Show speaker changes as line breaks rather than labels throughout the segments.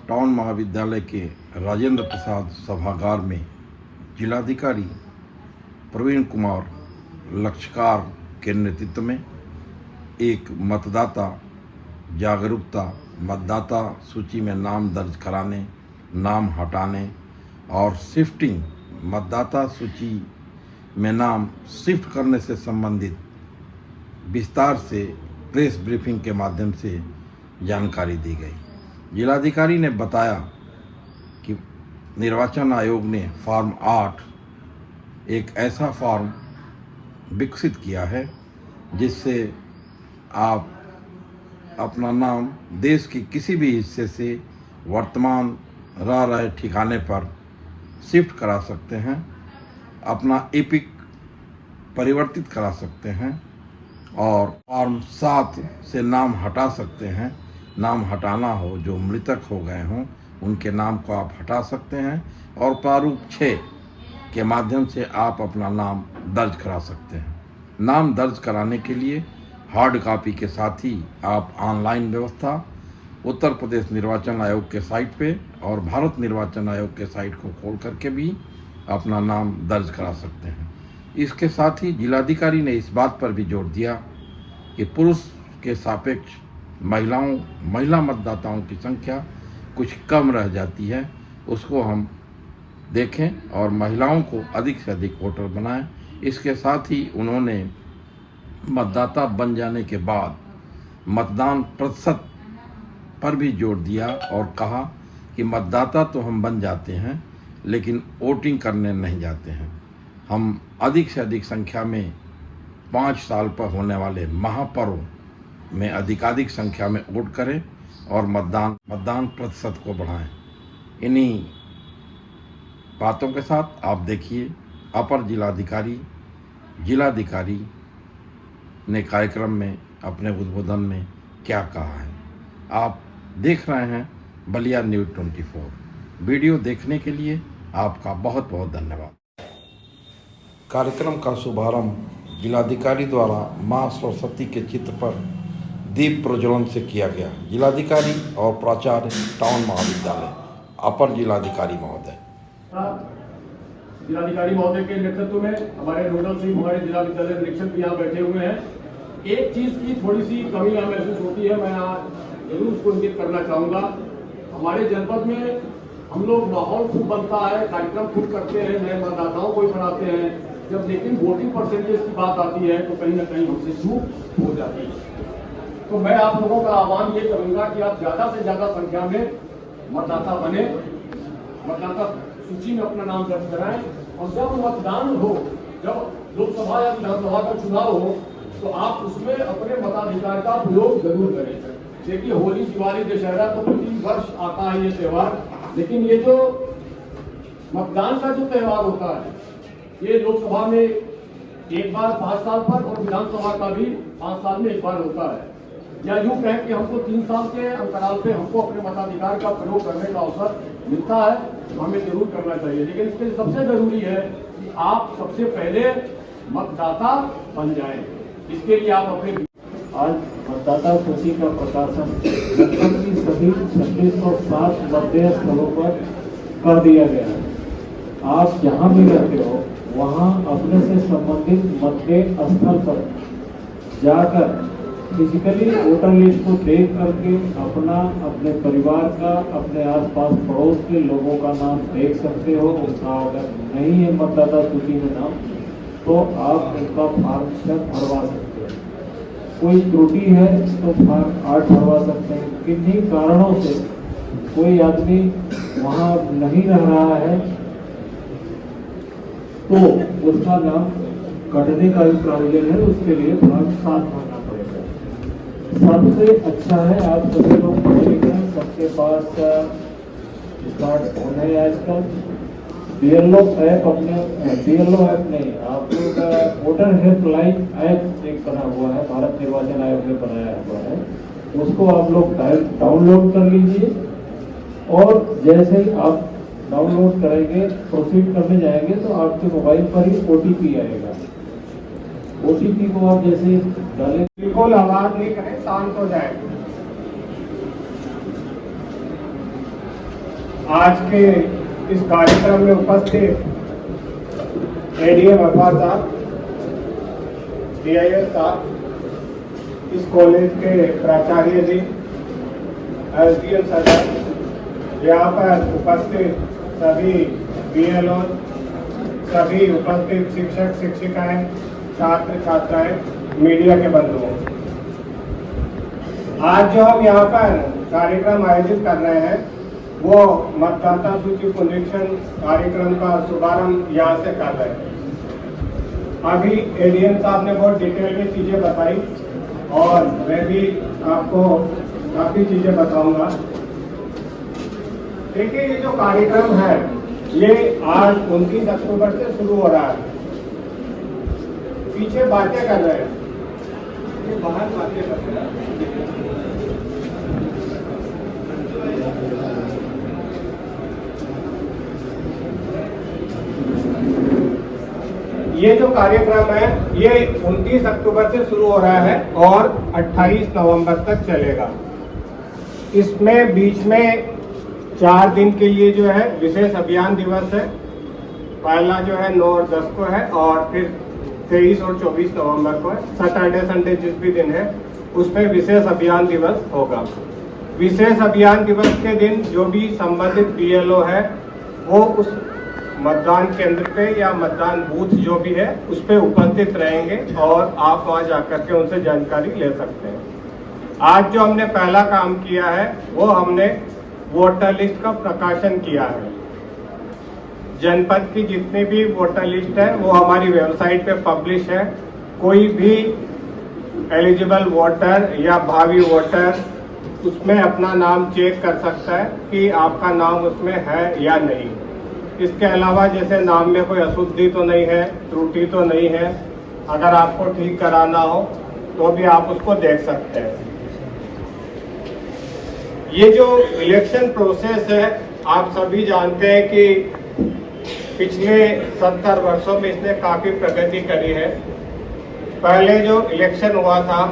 Town महाविद्यालय के राजेंद्र प्रसाद सभागार में जिलाधिकारी प्रवीण कुमार लक्षकार के नेतृत्व में एक मतदाता जागरूकता, मतदाता सूची में नाम दर्ज कराने, नाम हटाने और शिफ्टिंग, मतदाता सूची में नाम शिफ्ट करने से संबंधित विस्तार से प्रेस ब्रीफिंग के माध्यम से जानकारी दी गई। जिलाधिकारी ने बताया कि निर्वाचन आयोग ने फॉर्म 8 एक ऐसा फॉर्म विकसित किया है जिससे आप अपना नाम देश के किसी भी हिस्से से वर्तमान रह रहे ठिकाने पर शिफ्ट करा सकते हैं, अपना एपिक परिवर्तित करा सकते हैं और फॉर्म 7 से नाम हटा सकते हैं। नाम हटाना हो, जो मृतक हो गए हों उनके नाम को आप हटा सकते हैं और प्रारूप 6 के माध्यम से आप अपना नाम दर्ज करा सकते हैं। नाम दर्ज कराने के लिए हार्ड कॉपी के साथ ही आप ऑनलाइन व्यवस्था उत्तर प्रदेश निर्वाचन आयोग के साइट पे और भारत निर्वाचन आयोग के साइट को खोल करके भी अपना नाम दर्ज करा सकते हैं। इसके साथ ही जिलाधिकारी ने इस बात पर भी जोर दिया कि पुरुष के सापेक्ष महिला मतदाताओं की संख्या कुछ कम रह जाती है, उसको हम देखें और महिलाओं को अधिक से अधिक वोटर बनाएं। इसके साथ ही उन्होंने मतदाता बन जाने के बाद मतदान प्रतिशत पर भी जोर दिया और कहा कि मतदाता तो हम बन जाते हैं लेकिन वोटिंग करने नहीं जाते हैं। हम अधिक से अधिक संख्या में 5 साल पर होने वाले महापर्व में अधिकाधिक संख्या में वोट करें और मतदान प्रतिशत को बढ़ाएं। इन्हीं बातों के साथ आप देखिए अपर जिलाधिकारी ने कार्यक्रम में अपने उद्बोधन में क्या कहा है। आप देख रहे हैं बलिया न्यूज़ 24। वीडियो देखने के लिए आपका बहुत बहुत धन्यवाद। कार्यक्रम का शुभारंभ जिलाधिकारी द्वारा मां सरस्वती के चित्र पर दीप प्रज्वलन से किया गया। जिलाधिकारी और प्राचार्य टाउन महाविद्यालय, अपर जिलाधिकारी महोदय।
जिलाधिकारी महोदय के नेतृत्व में हमारे नोडल सिंह, हमारे जिला विद्यालय निरीक्षक भी यहाँ बैठे हुए हैं। एक चीज की थोड़ी सी कमी यहाँ महसूस होती है, मैं जरूर उसको इंगित करना चाहूँगा। हमारे जनपद में हम लोग माहौल खूब बनता है, कार्यक्रम खूब करते हैं, नए मतदाताओं को भी बनाते हैं, जब लेकिन वोटिंग परसेंटेज की बात आती है तो कहीं ना कहीं हमसे चूक हो जाती है। तो मैं आप लोगों का आह्वान ये करूंगा कि आप ज्यादा से ज्यादा संख्या में मतदाता बने, मतदाता सूची में अपना नाम दर्ज कराएं और जब मतदान हो, जब लोकसभा या विधानसभा का चुनाव हो तो आप उसमें अपने मताधिकार का प्रयोग जरूर करें। देखिए, होली, दिवाली, दशहरा तो प्रति वर्ष आता है ये त्योहार, लेकिन ये जो मतदान का जो त्योहार होता है ये लोकसभा में एक बार 5 साल पर और विधानसभा का भी 5 साल में एक बार होता है। या यूं कहें कि हमको 3 साल के अंतराल पे हमको अपने मताधिकार का प्रयोग करने का अवसर मिलता है, तो हमें जरूर करना चाहिए। लेकिन इसके लिए सबसे जरूरी है कि आप सबसे पहले मतदाता बन जाएं। इसके लिए आप अपने
आज मतदाता सूची का प्रकाशन लगभग की सभी 2607 मतदेय स्थलों पर कर दिया गया है। आप जहां भी रहते हो वहां अपने से संबंधित मतदेय स्थल पर जाकर फिजिकली वोटर लिस्ट को देख करके अपने परिवार का, अपने आसपास पड़ोस के लोगों का नाम देख सकते हो। उनका अगर नहीं है मतदाता सूची में नाम तो आप उनका फॉर्म 6 भरवा सकते हैं। कोई त्रुटि है तो फॉर्म 8 भरवा सकते हैं। किन्हीं कारणों से कोई आदमी वहां नहीं रह रहा है तो उसका नाम कटने का भी प्रावधान है, उसके लिए फॉर्म 7 भरना पड़ेगा। सबसे अच्छा है आप सभी लोग पढ़े लिखे हैं, सबके पास स्मार्ट फोन है आजकल। बीएलओ ऐप नहीं, आप लोग वोटर हेल्पलाइन ऐप एक बना हुआ है, भारत निर्वाचन आयोग ने बनाया हुआ है, उसको आप लोग डाउनलोड कर लीजिए और जैसे ही आप डाउनलोड करेंगे, प्रोसीड करने जाएंगे तो आपके मोबाइल पर ही ओटीपी आएगा। ओटीपी को आप जैसे डालें,
बिल्कुल आवाज नहीं करें, शांत हो जाए।
आज के इस कार्यक्रम में उपस्थित एडीएम अखबार साहब, DIS साहब, इस कॉलेज के प्राचार्य जी, SDM सदस्य, यहाँ पर उपस्थित सभी BLO, सभी उपस्थित शिक्षक शिक्षिकाएं, छात्र छात्राएं, मीडिया के बंधुओं, आज जो हम यहाँ पर कार्यक्रम आयोजित कर रहे हैं वो मतदाता सूची पुनरीक्षण कार्यक्रम का शुभारंभ यहाँ से कर रहे हैं। अभी एडीएम साहब ने बहुत डिटेल में चीजें बताई और मैं भी आपको काफी चीजें बताऊंगा। देखिए, ये जो कार्यक्रम है ये आज 29 अक्टूबर से शुरू हो रहा है। पीछे बातें कर रहे हैं, ये बाहर बातें कर रहे हैं। ये जो कार्यक्रम है ये 29 अक्टूबर से शुरू हो रहा है और 28 नवंबर तक चलेगा। इसमें बीच में 4 दिन के लिए जो है विशेष अभियान दिवस है। पहला जो है 9 और 10 को है और फिर 23 और 24 नवंबर को है। सैटरडे संडे जिस भी दिन है उसमें विशेष अभियान दिवस होगा। विशेष अभियान दिवस के दिन जो भी संबंधित BLO है वो उस मतदान केंद्र पे या मतदान बूथ जो भी है उस पे उपस्थित रहेंगे और आप वहां जाकर के उनसे जानकारी ले सकते हैं। आज जो हमने पहला काम किया है वो हमने वोटर लिस्ट का प्रकाशन किया है। जनपद की जितनी भी वोटर लिस्ट है वो हमारी वेबसाइट पे पब्लिश है। कोई भी एलिजिबल वोटर या भावी वोटर उसमें अपना नाम चेक कर सकता है कि आपका नाम उसमें है या नहीं। इसके अलावा जैसे नाम में कोई अशुद्धि तो नहीं है, त्रुटि तो नहीं है, अगर आपको ठीक कराना हो तो भी आप उसको देख सकते हैं। ये जो इलेक्शन प्रोसेस है आप सभी जानते हैं कि पिछले 70 वर्षों में इसने काफी प्रगति करी है। पहले जो इलेक्शन हुआ था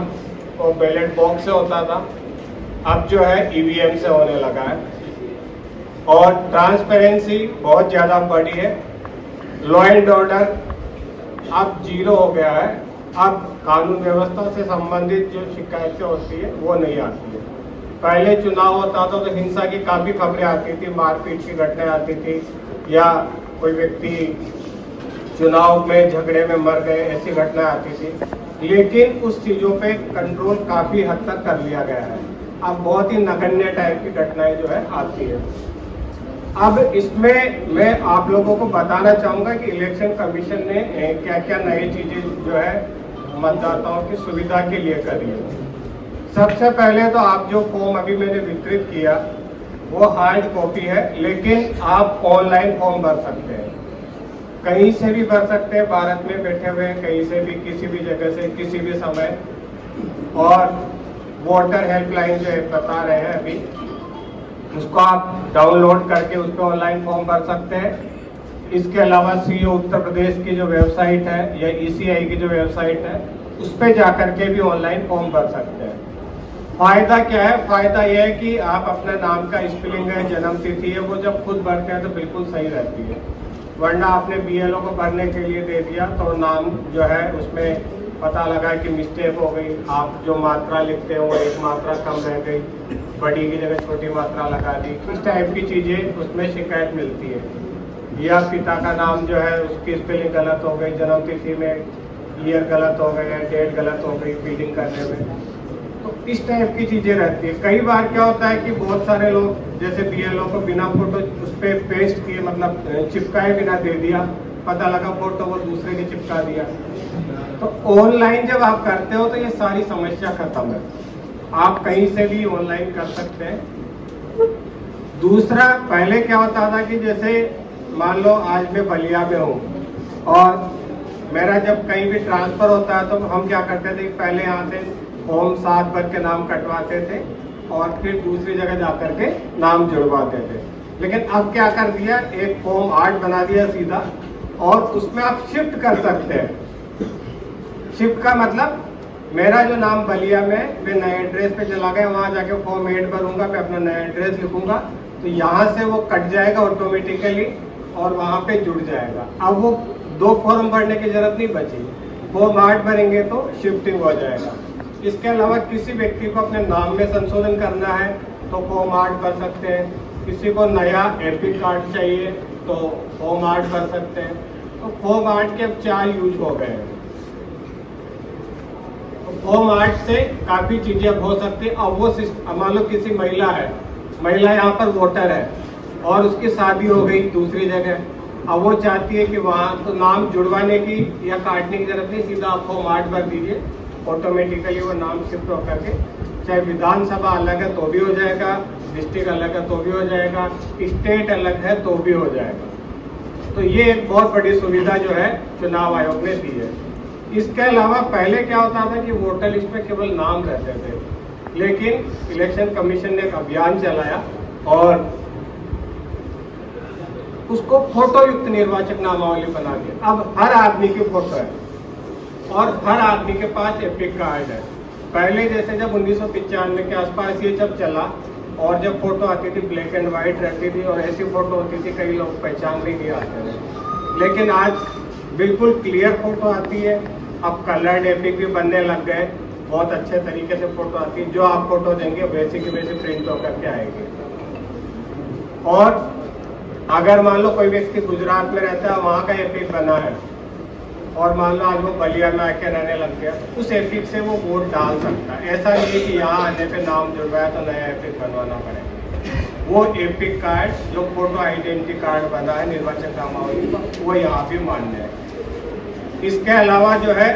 वो बैलेट बॉक्स से होता था, अब जो है EVM से होने लगा है और ट्रांसपेरेंसी बहुत ज़्यादा बढ़ी है। लॉ एंड ऑर्डर अब 0 हो गया है। अब कानून व्यवस्था से संबंधित जो शिकायतें होती है वो नहीं आती है। पहले चुनाव होता था तो हिंसा की काफ़ी खबरें आती थी, मारपीट की घटनाएं आती थी या कोई व्यक्ति चुनाव में झगड़े में मर गए, ऐसी घटनाएं आती थी। लेकिन उस चीज़ों पे कंट्रोल काफ़ी हद तक कर लिया गया है। अब बहुत ही नगण्य टाइप की घटनाएं जो है आती है। अब इसमें मैं आप लोगों को बताना चाहूँगा कि इलेक्शन कमीशन ने क्या क्या नई चीज़ें जो है मतदाताओं की सुविधा के लिए करी है। सबसे पहले तो आप जो फॉर्म अभी मैंने वितरित किया वो हार्ड कॉपी है, लेकिन आप ऑनलाइन फॉर्म भर सकते हैं। कहीं से भी भर सकते हैं, भारत में बैठे हुए कहीं से भी, किसी भी जगह से, किसी भी समय। और वोटर हेल्पलाइन जो है बता रहे हैं अभी, उसको आप डाउनलोड करके उस पर ऑनलाइन फॉर्म भर सकते हैं। इसके अलावा CO उत्तर प्रदेश की जो वेबसाइट है या ECI की जो वेबसाइट है उस पर जाकर के भी ऑनलाइन फॉर्म भर सकते हैं। फायदा क्या है? फायदा यह है कि आप अपने नाम का स्पेलिंग है, जन्म तिथि है, वो जब खुद भरते हैं तो बिल्कुल सही रहती है। वरना आपने BLO को भरने के लिए दे दिया तो नाम जो है उसमें पता लगा कि मिस्टेक हो गई, आप जो मात्रा लिखते हो एक मात्रा कम रह गई, बड़ी की जगह छोटी मात्रा लगा दी, इस टाइप की चीज़ें उसमें शिकायत मिलती है। या पिता का नाम जो है उसकी स्पेलिंग गलत हो गई, जन्म तिथि में ईयर गलत हो गया, डेट गलत हो गई फीडिंग करने में, तो इस टाइप की चीज़ें रहती है। कई बार क्या होता है कि बहुत सारे लोग जैसे BLO को बिना फोटो उस पर पेस्ट किए, मतलब चिपकाए बिना दे दिया, पता लगा फोटो वो दूसरे की चिपका दिया। तो ऑनलाइन जब आप करते हो तो ये सारी समस्या खत्म है, आप कहीं से भी ऑनलाइन कर सकते हैं। दूसरा, पहले क्या होता था कि जैसे मान लो आज मैं बलिया में हूँ और मेरा जब कहीं भी ट्रांसफर होता है तो हम क्या करते थे, पहले यहाँ से फॉर्म 7 भर के नाम कटवाते थे और फिर दूसरी जगह जाकर के नाम जुड़वाते थे। लेकिन अब क्या कर दिया, एक फॉर्म 8 बना दिया सीधा, और उसमें आप शिफ्ट कर सकते हैं। शिफ्ट का मतलब मेरा जो नाम बलिया में, मैं नए एड्रेस पे चला गया, वहाँ जाके फॉर्म 8 भरूंगा, मैं अपना नया एड्रेस लिखूंगा,
तो यहाँ से वो कट जाएगा ऑटोमेटिकली और वहाँ पे जुड़ जाएगा। अब वो 2 फॉर्म भरने की जरूरत नहीं बची, फॉर्म 8 भरेंगे तो शिफ्टिंग हो जाएगा। इसके अलावा किसी व्यक्ति को अपने नाम में संशोधन करना है तो फॉर्म 8 भर सकते हैं, किसी को नया एपिक कार्ड चाहिए तो फॉर्म 8 भर सकते हैं। तो फॉर्म 8 के अब 4 यूज हो गए हैं। तो फॉर्म 8 से काफ़ी चीज़ें अब हो सकती है। अब वो मान लो किसी महिला है, महिला यहाँ पर वोटर है और उसकी शादी हो गई दूसरी जगह, अब वो चाहती है कि वहाँ तो नाम जुड़वाने की या काटने की जरूरत नहीं, सीधा आप फॉर्म 8 भर दीजिए, ऑटोमेटिकली वो नाम शिफ्ट होकर के, चाहे विधानसभा अलग है तो भी हो जाएगा, डिस्ट्रिक्ट अलग है तो भी हो जाएगा, स्टेट अलग है तो भी हो जाएगा। तो ये एक बहुत बड़ी सुविधा जो है चुनाव आयोग ने दी है। इसके अलावा पहले क्या होता था कि वोटर लिस्ट में केवल नाम रहते थे, लेकिन इलेक्शन कमीशन ने एक अभियान चलाया और उसको फोटो युक्त निर्वाचक नामावली बना दिया। अब हर आदमी की फोटो है और हर आदमी के पास एपिक कार्ड है। पहले जैसे जब 1995 के आसपास ये जब चला और जब फोटो आती थी ब्लैक एंड व्हाइट रहती थी और ऐसी फोटो होती थी कई लोग पहचान भी नहीं आते थे, लेकिन आज बिल्कुल क्लियर फोटो आती है। अब कलर्ड एपिक भी बनने लग गए, बहुत अच्छे तरीके से फोटो आती है, जो आप फोटो देंगे वैसे की वैसे प्रिंट होकर के आएगी। और अगर मान लो कोई व्यक्ति गुजरात में रहता है, वहाँ का एपिक बना है और मान लो आज वो बलिया में आके रहने लग गया, उस एपिक से वो वोट डाल सकता है। ऐसा नहीं है कि यहाँ आने पे नाम जुड़वाया तो नया एपिक बनवाना पड़ेगा। वो एपिक कार्ड जो फोटो आइडेंटिटी कार्ड बना है निर्वाचन नामावली का, वो यहाँ भी मान्य है। इसके अलावा जो है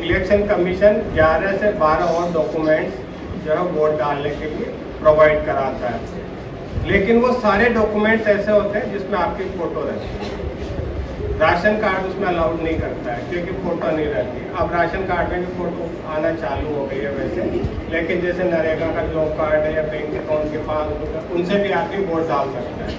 इलेक्शन कमीशन 11 से 12 और डॉक्यूमेंट्स जो है वोट डालने के लिए प्रोवाइड कराता है, लेकिन वो सारे डॉक्यूमेंट्स ऐसे होते हैं जिसमें आपकी फोटो रहती है। राशन कार्ड उसमें अलाउड नहीं करता है क्योंकि फोटो नहीं रहती। अब राशन कार्ड में भी फोटो आना चालू हो गई है वैसे, लेकिन जैसे नरेगा का जॉब कार्ड है या बैंक अकाउंट के पास, उनसे भी आदमी वोट डाल सकता है।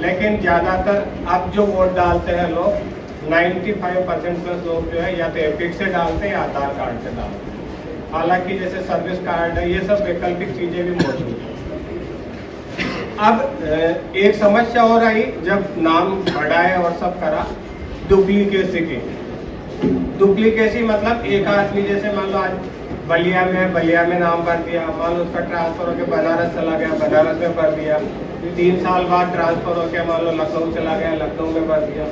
लेकिन ज़्यादातर अब जो वोट डालते हैं लोग 95% प्लस लोग जो है या तो एपिक से डालते हैं या आधार कार्ड से डालते हैं। हालांकि जैसे सर्विस कार्ड है, ये सब वैकल्पिक चीज़ें भी मौजूद हैं। अब एक समस्या और आई जब नाम बढ़ाए और सब करा, डुप्लीकेसी की। डुप्लीकेसी मतलब एक आदमी जैसे मान लो आज बलिया में नाम भर दिया, मान लो उसका ट्रांसफर होकर बनारस चला गया, बनारस में भर दिया, 3 साल बाद ट्रांसफर होकर मान लो लखनऊ चला गया, लखनऊ में भर दिया।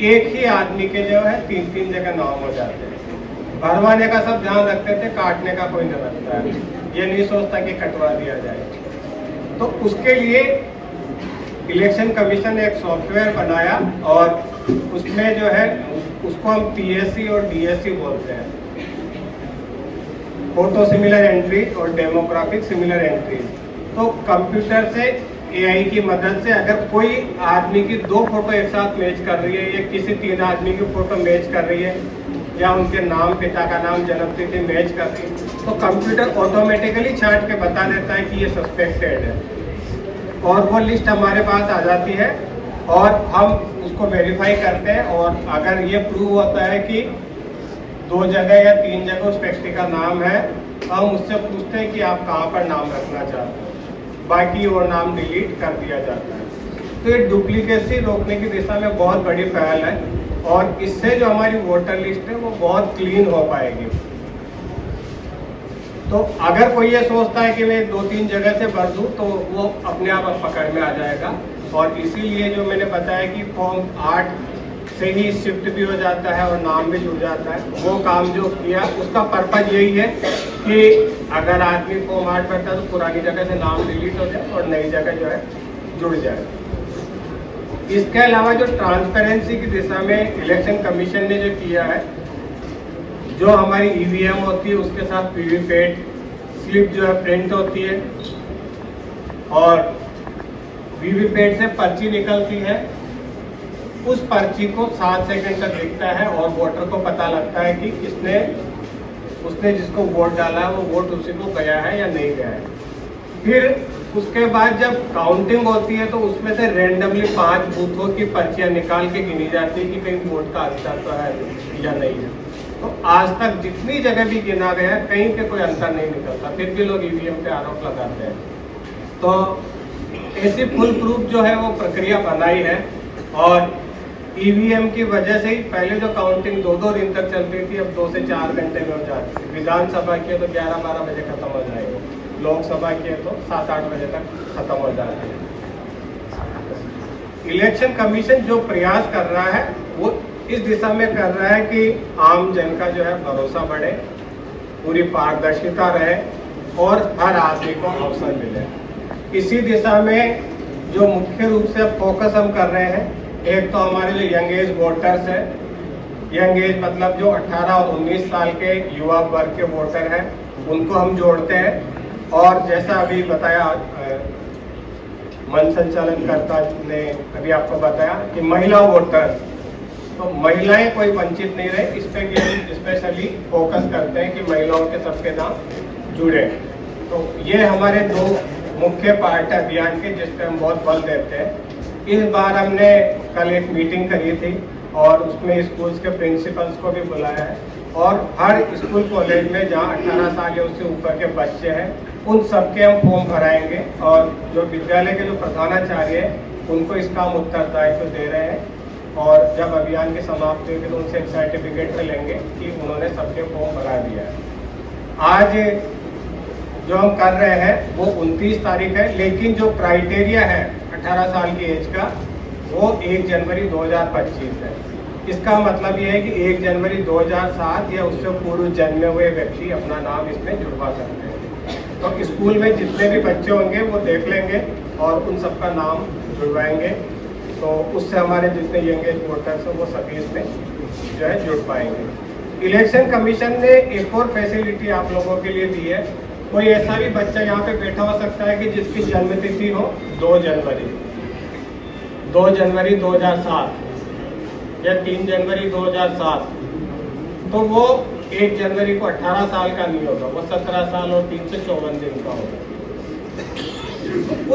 एक ही आदमी के जो है 3-3 जगह नाम हो जाते हैं। भरवाने का सब ध्यान रखते थे, काटने का कोई नहीं रखता है, ये नहीं सोचता कि कटवा दिया जाए। तो उसके लिए इलेक्शन कमीशन ने एक सॉफ्टवेयर बनाया और उसमें जो है उसको हम PSC और DSC बोलते हैं, फोटो सिमिलर एंट्री और डेमोग्राफिक सिमिलर एंट्री। तो कंप्यूटर से AI की मदद से अगर कोई आदमी की 2 फोटो एक साथ मैच कर रही है या किसी 3 आदमी की फोटो मैच कर रही है या उनके नाम, पिता का नाम, जन्मतिथि मैच कर रही है, तो कंप्यूटर ऑटोमेटिकली छांट के बता देता है कि ये सस्पेक्टेड है और वो लिस्ट हमारे पास आ जाती है और हम उसको वेरीफाई करते हैं। और अगर ये प्रूव होता है कि 2 जगह या 3 जगह उस व्यक्ति का नाम है, तो हम उससे पूछते हैं कि आप कहाँ पर नाम रखना चाहते हैं, बाकी वो नाम डिलीट कर दिया जाता है। तो ये डुप्लीकेसी रोकने की दिशा में बहुत बड़ी पहल है और इससे जो हमारी वोटर लिस्ट है वो बहुत क्लीन हो पाएगी। तो अगर कोई ये सोचता है कि मैं 2-3 जगह से भर दूं तो वो अपने आप पकड़ में आ जाएगा। और इसीलिए जो मैंने बताया कि फॉर्म 8 से ही शिफ्ट भी हो जाता है और नाम भी जुड़ जाता है, वो काम जो किया उसका पर्पज यही है कि अगर आदमी फॉर्म 8 भरता है तो पुरानी जगह से नाम डिलीट हो जाए और नई जगह जो है जुड़ जाए। इसके अलावा जो ट्रांसपेरेंसी की दिशा में इलेक्शन कमीशन ने जो किया है, जो हमारी EVM होती है उसके साथ वीवीपैट स्लिप जो है प्रिंट होती है और वीवीपैट से पर्ची निकलती है, उस पर्ची को 7 सेकंड तक दिखता है और वोटर को पता लगता है कि उसने जिसको वोट डाला है वो वोट उसी को गया है या नहीं गया है। फिर उसके बाद जब काउंटिंग होती है तो उसमें से रेंडमली 5 बूथों की पर्चियां निकाल के गिनी जाती है कि कहीं वोट का अंतर तो है या नहीं है। तो आज तक जितनी जगह भी गिना गया कहीं पे कोई अंतर नहीं निकलता, फिर भी लोग EVM पे आरोप लगाते हैं। तो ऐसी फुल प्रूफ जो है वो प्रक्रिया बनाई है। और ईवीएम की वजह से ही पहले जो काउंटिंग 2-2 दिन तक चलती थी, अब 2 से 4 घंटे में हो जाती है। विधानसभा की है तो 11-12 बजे खत्म हो जाएगी, लोकसभा की है तो 7-8 बजे तक खत्म हो जाती है। इलेक्शन कमीशन जो प्रयास कर रहा है वो इस दिशा में कर रहा है कि आम जन का जो है भरोसा बढ़े, पूरी पारदर्शिता रहे और हर आदमी को अवसर मिले। इसी दिशा में जो मुख्य रूप से फोकस हम कर रहे हैं, एक तो हमारे जो यंग एज वोटर्स है, यंग एज मतलब जो 18 और 19 साल के युवा वर्ग के वोटर हैं, उनको हम जोड़ते हैं। और जैसा अभी बताया मंच संचालनकर्ता ने अभी आपको बताया कि महिला वोटर्स, तो महिलाएं कोई वंचित नहीं रहे, इस पे हम स्पेशली फोकस करते हैं कि महिलाओं के सबके नाम जुड़े। तो ये हमारे 2 मुख्य पार्ट है अभियान के, जिस पे हम बहुत बल देते हैं। इस बार हमने कल एक मीटिंग करी थी और उसमें स्कूल्स के प्रिंसिपल्स को भी बुलाया है और हर स्कूल कॉलेज में जहां 18 साल या उससे ऊपर के बच्चे हैं उन सबके हम फॉर्म भराएंगे और जो विद्यालय के जो प्रधानाचार्य हैं उनको इसका हम उत्तरदायित्व दे रहे हैं। और जब अभियान की समाप्ति होगी तो उनसे एक सर्टिफिकेट लेंगे कि उन्होंने सबके फॉर्म भरा दिया है। आज जो हम कर रहे हैं वो 29 तारीख है, लेकिन जो क्राइटेरिया है 18 साल की एज का वो 1 जनवरी 2025 है। इसका मतलब ये है कि 1 जनवरी 2007 या उससे पूर्व जन्मे हुए व्यक्ति अपना नाम इसमें जुड़वा सकते हैं। तो स्कूल में जितने भी बच्चे होंगे वो देख लेंगे और उन सबका नाम जुड़वाएंगे, तो उससे हमारे जितने यंग एज वोटर्स हैं वो सभी इसमें जो है जुड़ पाएंगे। इलेक्शन कमीशन ने एक और फैसिलिटी आप लोगों के लिए दी है। कोई ऐसा भी बच्चा यहाँ पे बैठा हो सकता है कि जिसकी जन्म तिथि हो 2 जनवरी 2007 या 3 जनवरी 2007, तो वो 1 जनवरी को 18 साल का नहीं होगा, वो 17 साल और 3 से 54 दिन का होगा।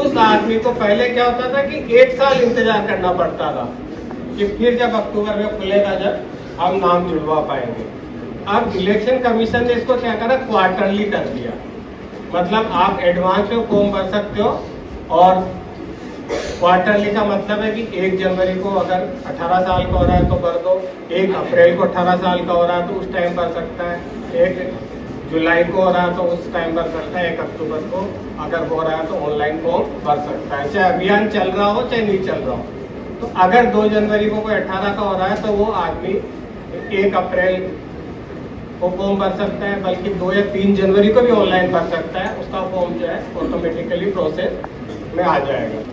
उस आदमी को पहले क्या होता था कि 1 साल इंतजार करना पड़ता था कि फिर जब अक्टूबर में खुलेगा जब हम नाम जुड़वा पाएंगे। अब इलेक्शन कमीशन ने इसको क्या करा, क्वार्टरली कर दिया। मतलब आप एडवांस में फॉर्म भर सकते हो और क्वार्टरली का मतलब है कि 1 जनवरी को अगर 18 साल का हो रहा है तो भर दो, 1 अप्रैल को 18 साल का हो रहा है तो उस टाइम भर सकता है, 1 जुलाई को हो रहा है तो उस टाइम भर सकता है, 1 अक्टूबर को अगर हो रहा है तो ऑनलाइन फॉर्म भर सकता है, चाहे अभियान चल रहा हो चाहे नहीं चल रहा हो। तो अगर 2 जनवरी को कोई 18 का हो रहा है तो वो आदमी 1 अप्रैल को फॉर्म भर सकता है, बल्कि 2 या 3 जनवरी को भी ऑनलाइन भर सकता है। उसका फॉर्म जो है ऑटोमेटिकली प्रोसेस में आ जाएगा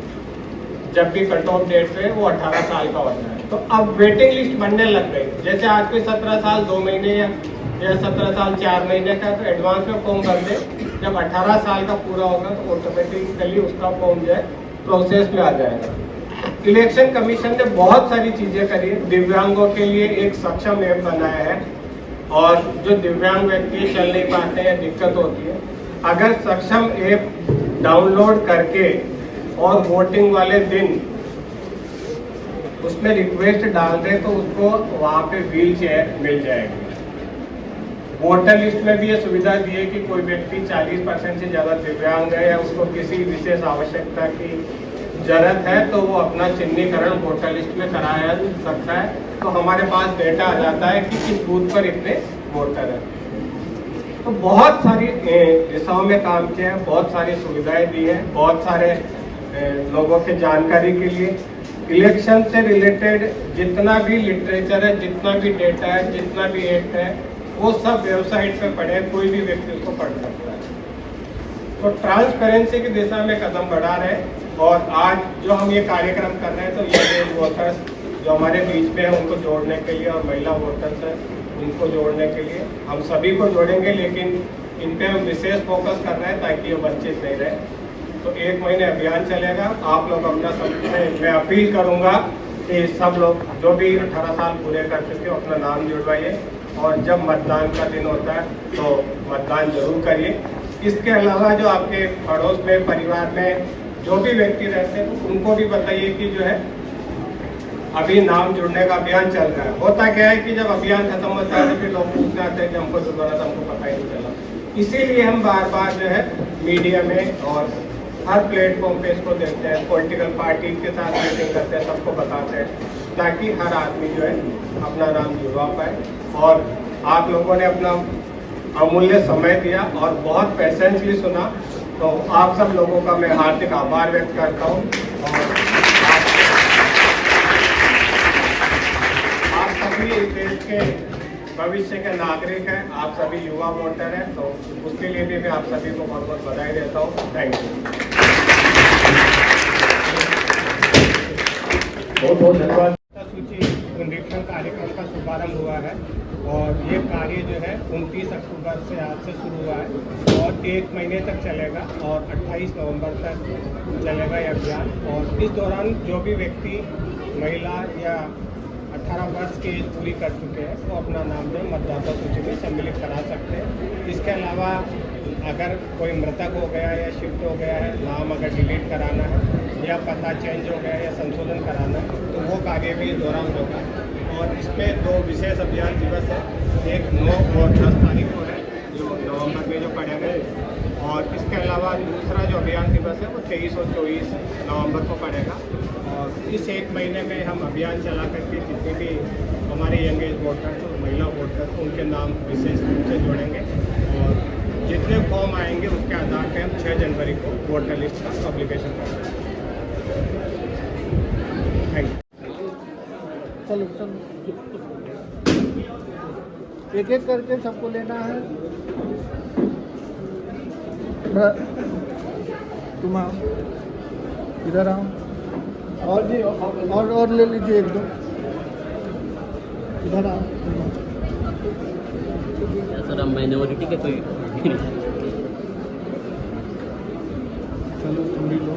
जब भी कट ऑफ डेट पे वो 18 साल का होता है। तो अब वेटिंग लिस्ट बनने लग गई। जैसे आज कोई 17 साल 2 महीने या 17 साल 4 महीने का तो एडवांस में फॉर्म भर दे, जब 18 साल का पूरा होगा तो ऑटोमेटिकली उसका फॉर्म जो है प्रोसेस में आ जाएगा। इलेक्शन कमीशन ने बहुत सारी चीजें करी है। दिव्यांगों के लिए एक सक्षम ऐप बनाया है और जो दिव्यांग व्यक्ति चल नहीं पाते हैं, दिक्कत होती है, अगर सक्षम ऐप डाउनलोड करके और वोटिंग वाले दिन उसमें रिक्वेस्ट डाल दे तो उसको वहां पे व्हील चेयर मिल जाएगी। वोटर लिस्ट में भी ये सुविधा दी है कि कोई व्यक्ति 40% से ज्यादा दिव्यांग है या उसको किसी विशेष आवश्यकता की जरूरत है तो वो अपना चिन्हीकरण वोटर लिस्ट में कराया सकता है। तो हमारे पास डेटा आ जाता है कि किस बूथ पर इतने वोटर है। तो बहुत सारी दिशाओं में काम किया है, बहुत सारी सुविधाएं दी है, बहुत सारे लोगों के जानकारी के लिए इलेक्शन से रिलेटेड जितना भी लिटरेचर है, जितना भी डेटा है, जितना भी एक्ट है, वो सब वेबसाइट पे पड़े, कोई भी व्यक्ति उसको पढ़ सकता है। तो ट्रांसपेरेंसी की दिशा में कदम बढ़ा रहे हैं। और आज जो हम ये कार्यक्रम कर रहे हैं तो ये वोटर्स जो हमारे बीच में है उनको जोड़ने के लिए और महिला वोटर्स है उनको जोड़ने के लिए हम सभी को जोड़ेंगे, लेकिन इन पे हम विशेष फोकस कर रहे हैं ताकि ये वंचित नहीं रहे। तो 1 महीने अभियान चलेगा। आप लोग अपना मैं अपील करूंगा कि सब लोग जो भी 18 साल पूरे कर चुके हो अपना नाम जुड़वाइए और जब मतदान का दिन होता है तो मतदान जरूर करिए। इसके अलावा जो आपके पड़ोस में, परिवार में जो भी व्यक्ति रहते हैं उनको भी बताइए कि जो है अभी नाम जुड़ने का अभियान चल रहा है। होता क्या है कि जब अभियान खत्म होता है तो फिर लोग पूछते आते हैं कि हमको जुड़वाना था, हमको पता ही नहीं चला। इसीलिए हम बार बार जो है मीडिया में और हर प्लेटफॉर्म पे इसको देते हैं, पॉलिटिकल पार्टी के साथ मीटिंग करते हैं, सबको बताते हैं ताकि हर आदमी जो है अपना नाम जुड़वा पाए। और आप लोगों ने अपना अमूल्य समय दिया और बहुत पेशेंसली सुना, तो आप सब लोगों का मैं हार्दिक आभार व्यक्त करता हूँ। और आप सभी इस देश के भविष्य के नागरिक हैं, आप सभी युवा वोटर हैं, तो उसके लिए भी मैं आप सभी को बहुत बहुत बधाई देता हूँ। Thank you.
बहुत बहुत धन्यवाद।
सूची पुनरीक्षण कार्यक्रम का शुभारंभ हुआ है और ये कार्य जो है 29 अक्टूबर से आज से शुरू हुआ है और 1 महीने तक चलेगा और 28 नवंबर तक चलेगा ये अभियान। और इस दौरान जो भी व्यक्ति महिला या 18 वर्ष की एज पूरी कर चुके हैं वो अपना नाम जो मतदाता सूची में सम्मिलित करा सकते हैं। इसके अलावा अगर कोई मृतक हो गया या शिफ्ट हो गया है, नाम अगर डिलीट कराना है या पता चेंज हो गया या संशोधन कराना है तो वो कार्य भी इस दौरान होगा। और इसमें 2 विशेष अभियान दिवस है, एक 9 और 10 तारीख को है जो नवंबर में जो पड़ेगा, और इसके अलावा दूसरा जो अभियान दिवस है वो 23 और 24 नवंबर को पड़ेगा। और इस 1 महीने में हम अभियान चला करके जितने भी हमारे यंग एज वोटर्स और महिला वोटर्स उनके नाम विशेष रूप से जोड़ेंगे और जितने फॉर्म आएंगे उसके आधार पर हम 6 जनवरी को वोटर लिस्ट का पब्लिकेशन करेंगे। Thank you.
चलो चलो एक एक करके सबको लेना है। तुम आओ, इधर आओ। और जी और ले लीजिए 1-2। इधर आओ।
सर हम माइनॉरिटी के कोई
चलो तुम भी लो।